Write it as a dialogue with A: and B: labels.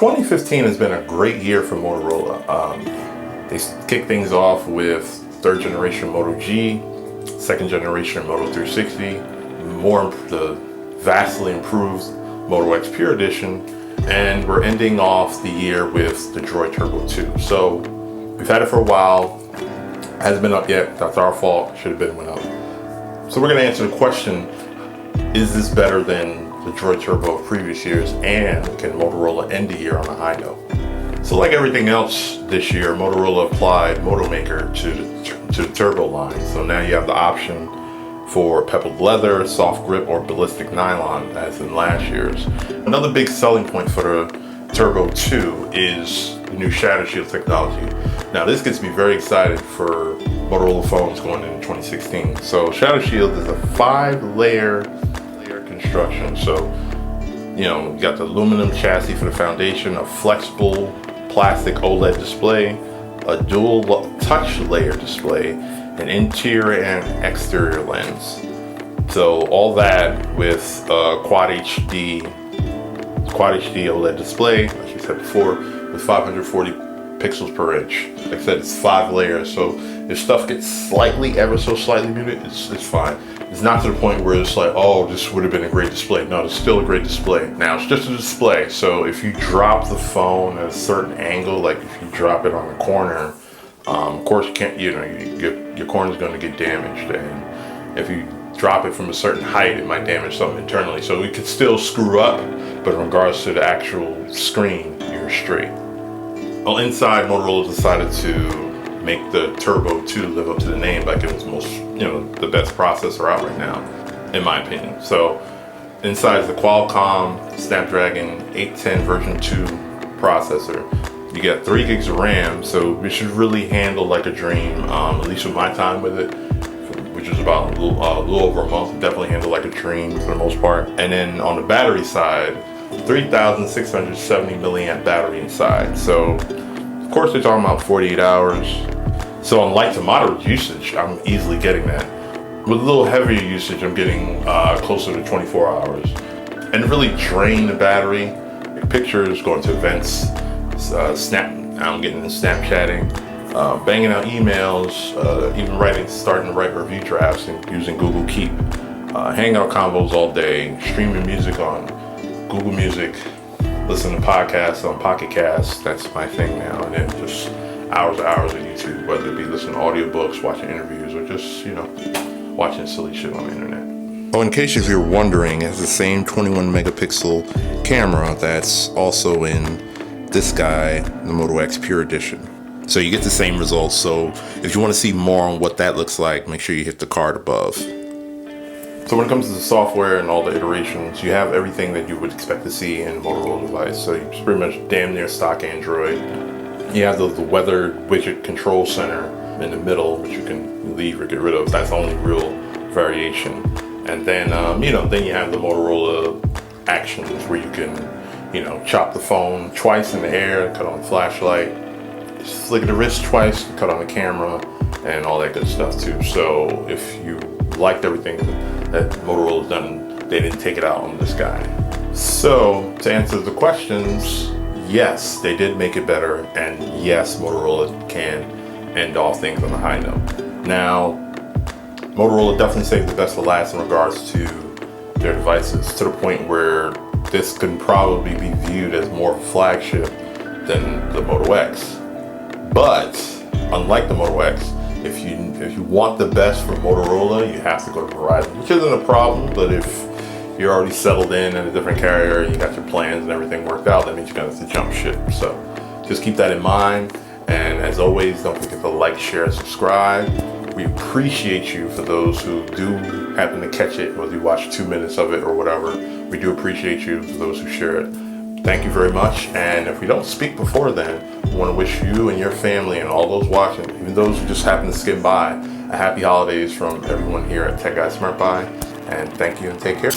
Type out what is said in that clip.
A: 2015 has been a great year for Motorola. They kicked things off with third generation Moto G, second generation Moto 360, the vastly improved Moto X Pure Edition, and we're ending off the year with the Droid Turbo 2. So we've had it for a while, hasn't been up yet. That's our fault. Should have been went up. So we're going to answer the question: is this better than the Droid Turbo of previous years, and can Motorola end the year on a high note? So like everything else this year, Motorola applied Moto Maker to the Turbo line. So now you have the option for pebbled leather, soft grip, or ballistic nylon, as in last year's. Another big selling point for the Turbo 2 is the new Shatter Shield technology. Now this gets me very excited for Motorola phones going into 2016. So Shatter Shield is a 5-layer construction. So, you know, you got the aluminum chassis for the foundation, a flexible plastic OLED display, a dual touch layer display, an interior and exterior lens. So all that with Quad HD OLED display, like you said before, with 540 pixels per inch. Like I said, it's 5 layers, so if stuff gets ever so slightly muted, it's fine. It's not to the point where it's like, oh, this would have been a great display. No, it's still a great display. Now, it's just a display, so if you drop the phone at a certain angle, like if you drop it on a corner, of course you can't, you know, your corner is going to get damaged, and if you drop it from a certain height, it might damage something internally. So it could still screw up, but in regards to the actual screen, you're straight. Well, inside, Motorola decided to make the Turbo 2 live up to the name by giving the best processor out right now, in my opinion. So inside is the Qualcomm Snapdragon 810 version 2 processor. You got 3 gigs of RAM, so it should really handle like a dream, at least with my time with it, which is about a little over a month. Definitely handle like a dream for the most part. And then on the battery side, 3,670 milliamp battery inside. So of course they're talking about 48 hours. So on light to moderate usage, I'm easily getting that. With a little heavier usage, I'm getting closer to 24 hours. And to really drain the battery, pictures, going to events, I'm getting into Snapchatting, banging out emails, even starting to write review drafts and using Google Keep, hangout combos all day, streaming music on Google Music, listening to podcasts on Pocket Cast. That's my thing now. And then just hours and hours of YouTube, whether it be listening to audiobooks, watching interviews, or just, you know, watching silly shit on the internet. Oh, in case if you're wondering, it has the same 21 megapixel camera that's also in this guy, the Moto X Pure Edition. So you get the same results. So if you want to see more on what that looks like, make sure you hit the card above. So when it comes to the software and all the iterations, you have everything that you would expect to see in a Motorola device. So it's pretty much damn near stock Android. You have the weather widget control center in the middle, which you can leave or get rid of. That's the only real variation. And then, then you have the Motorola actions where you can, chop the phone twice in the air, cut on the flashlight, flick the wrist twice, cut on the camera, and all that good stuff too. So if you liked everything that Motorola's done, they didn't take it out on this guy. So to answer the questions, yes, they did make it better, and yes, Motorola can end all things on a high note. Now, Motorola definitely saved the best for last in regards to their devices, to the point where this can probably be viewed as more of a flagship than the Moto X. But unlike the Moto X, if you want the best from Motorola, you have to go to Verizon, which isn't a problem. But if you're already settled in a different carrier, you got your plans and everything worked out, that means you're gonna have to jump ship. So just keep that in mind. And as always, don't forget to like, share, subscribe. We appreciate you for those who do happen to catch it, whether you watch 2 minutes of it or whatever. We do appreciate you for those who share it. Thank you very much. And if we don't speak before then, we want to wish you and your family and all those watching, even those who just happen to skim by, a happy holidays from everyone here at Tech Guy Smart Buy. And thank you and take care.